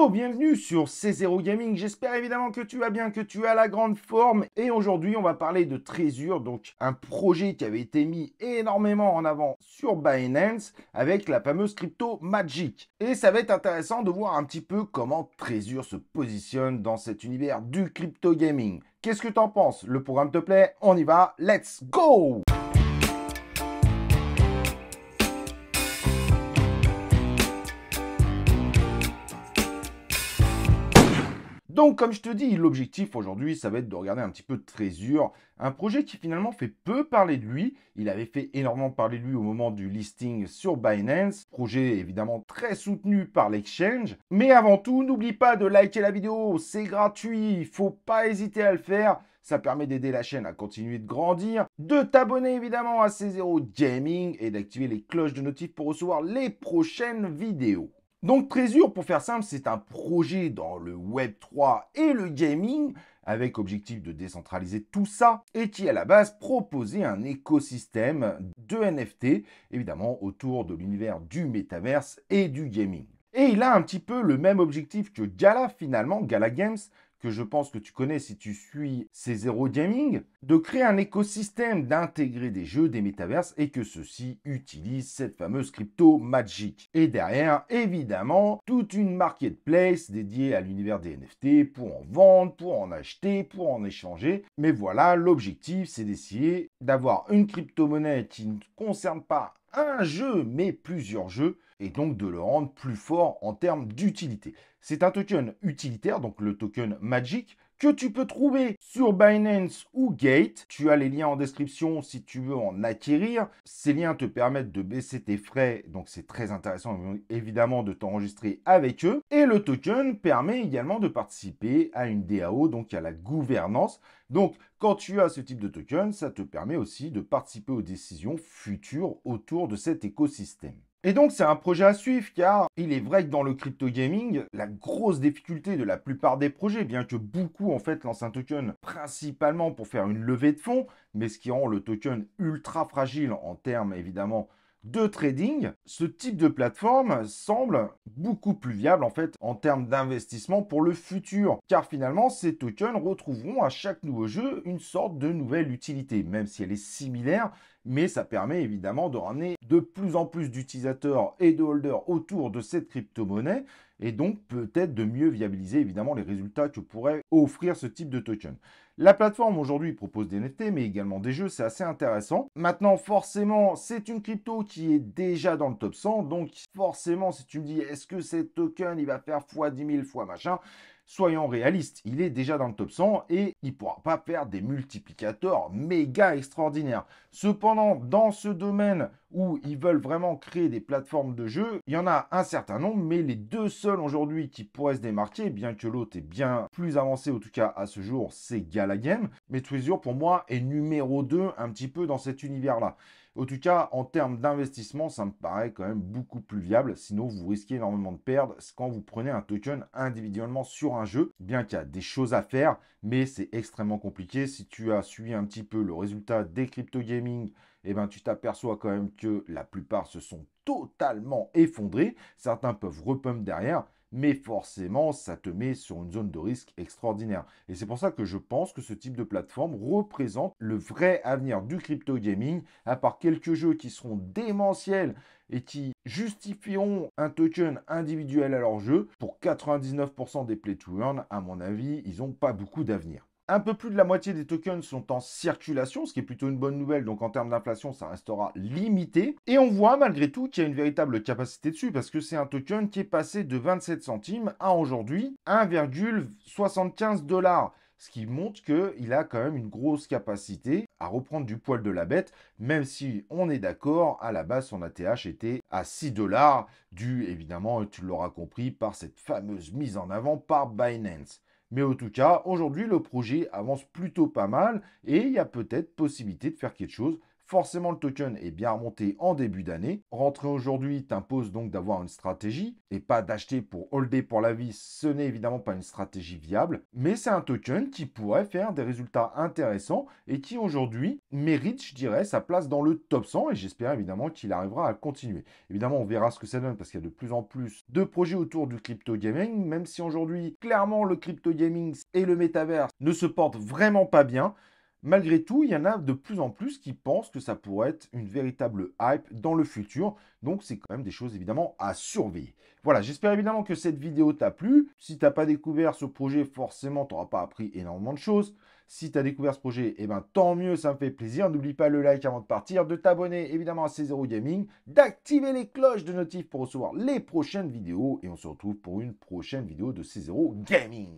Hello, bienvenue sur C0 Gaming. J'espère évidemment que tu vas bien, que tu as la grande forme. Et aujourd'hui, on va parler de Trezor, donc un projet qui avait été mis énormément en avant sur Binance avec la fameuse crypto Magic. Et ça va être intéressant de voir un petit peu comment Trezor se positionne dans cet univers du crypto gaming. Qu'est-ce que t'en penses? Le programme te plaît? On y va, let's go! Donc, comme je te dis, l'objectif aujourd'hui, ça va être de regarder un petit peu de Trezor, un projet qui finalement fait peu parler de lui. Il avait fait énormément parler de lui au moment du listing sur Binance, projet évidemment très soutenu par l'exchange. Mais avant tout, n'oublie pas de liker la vidéo, c'est gratuit, il ne faut pas hésiter à le faire. Ça permet d'aider la chaîne à continuer de grandir, de t'abonner évidemment à C0 Gaming et d'activer les cloches de notif pour recevoir les prochaines vidéos. Donc Trezor, pour faire simple, c'est un projet dans le Web3 et le gaming avec objectif de décentraliser tout ça et qui à la base proposait un écosystème de NFT, évidemment autour de l'univers du métaverse et du gaming. Et il a un petit peu le même objectif que Gala finalement, Gala Games, que je pense que tu connais si tu suis C0 Gaming, de créer un écosystème, d'intégrer des jeux, des métaverses et que ceux-ci utilisent cette fameuse crypto Magic. Et derrière, évidemment, toute une marketplace dédiée à l'univers des NFT pour en vendre, pour en acheter, pour en échanger. Mais voilà, l'objectif, c'est d'essayer d'avoir une crypto-monnaie qui ne concerne pas un jeu, mais plusieurs jeux, et donc de le rendre plus fort en termes d'utilité. C'est un token utilitaire, donc le token Magic, que tu peux trouver sur Binance ou Gate. Tu as les liens en description si tu veux en acquérir. Ces liens te permettent de baisser tes frais, donc c'est très intéressant évidemment de t'enregistrer avec eux. Et le token permet également de participer à une DAO, donc à la gouvernance. Donc quand tu as ce type de token, ça te permet aussi de participer aux décisions futures autour de cet écosystème. Et donc, c'est un projet à suivre car il est vrai que dans le crypto gaming, la grosse difficulté de la plupart des projets, bien que beaucoup en fait lancent un token principalement pour faire une levée de fonds, mais ce qui rend le token ultra fragile en termes évidemment de trading, ce type de plateforme semble beaucoup plus viable en fait en termes d'investissement pour le futur, car finalement ces tokens retrouveront à chaque nouveau jeu une sorte de nouvelle utilité, même si elle est similaire, mais ça permet évidemment de ramener de plus en plus d'utilisateurs et de holders autour de cette crypto-monnaie, et donc peut-être de mieux viabiliser évidemment les résultats que pourrait offrir ce type de token. La plateforme aujourd'hui propose des NFT, mais également des jeux, c'est assez intéressant. Maintenant, forcément, c'est une crypto qui est déjà dans le top 100, donc forcément, si tu me dis, est-ce que cet token, il va faire x 10 000 fois machin, soyons réalistes, il est déjà dans le top 100 et il ne pourra pas faire des multiplicateurs méga extraordinaires. Cependant, dans ce domaine où ils veulent vraiment créer des plateformes de jeux, il y en a un certain nombre, mais les deux seuls aujourd'hui qui pourraient se démarquer, bien que l'autre est bien plus avancé, en tout cas à ce jour, c'est Gala Game. Mais Trezor, pour moi, est numéro 2 un petit peu dans cet univers-là. En tout cas, en termes d'investissement, ça me paraît quand même beaucoup plus viable. Sinon, vous risquez énormément de perdre quand vous prenez un token individuellement sur un jeu. Bien qu'il y a des choses à faire, mais c'est extrêmement compliqué. Si tu as suivi un petit peu le résultat des crypto gaming, eh ben, tu t'aperçois quand même que la plupart se sont totalement effondrés. Certains peuvent repump derrière, mais forcément, ça te met sur une zone de risque extraordinaire. Et c'est pour ça que je pense que ce type de plateforme représente le vrai avenir du crypto gaming, à part quelques jeux qui seront démentiels et qui justifieront un token individuel à leur jeu. Pour 99% des play to earn, à mon avis, ils n'ont pas beaucoup d'avenir. Un peu plus de la moitié des tokens sont en circulation, ce qui est plutôt une bonne nouvelle. Donc en termes d'inflation, ça restera limité. Et on voit malgré tout qu'il y a une véritable capacité dessus parce que c'est un token qui est passé de 27 centimes à aujourd'hui 1,75 $. Ce qui montre qu'il a quand même une grosse capacité à reprendre du poil de la bête, même si on est d'accord, à la base son ATH était à 6 $, dû évidemment, tu l'auras compris, par cette fameuse mise en avant par Binance. Mais en tout cas, aujourd'hui, le projet avance plutôt pas mal et il y a peut-être possibilité de faire quelque chose. Forcément, le token est bien remonté en début d'année. Rentrer aujourd'hui t'impose donc d'avoir une stratégie et pas d'acheter pour holder pour la vie. Ce n'est évidemment pas une stratégie viable, mais c'est un token qui pourrait faire des résultats intéressants et qui aujourd'hui mérite, je dirais, sa place dans le top 100 et j'espère évidemment qu'il arrivera à continuer. Évidemment, on verra ce que ça donne parce qu'il y a de plus en plus de projets autour du crypto gaming, même si aujourd'hui, clairement, le crypto gaming et le métavers ne se portent vraiment pas bien. Malgré tout, il y en a de plus en plus qui pensent que ça pourrait être une véritable hype dans le futur. Donc, c'est quand même des choses évidemment à surveiller. Voilà, j'espère évidemment que cette vidéo t'a plu. Si tu n'as pas découvert ce projet, forcément, tu n'auras pas appris énormément de choses. Si tu as découvert ce projet, eh ben, tant mieux, ça me fait plaisir. N'oublie pas le like avant de partir, de t'abonner évidemment à C0 Gaming, d'activer les cloches de notif pour recevoir les prochaines vidéos. Et on se retrouve pour une prochaine vidéo de C0 Gaming.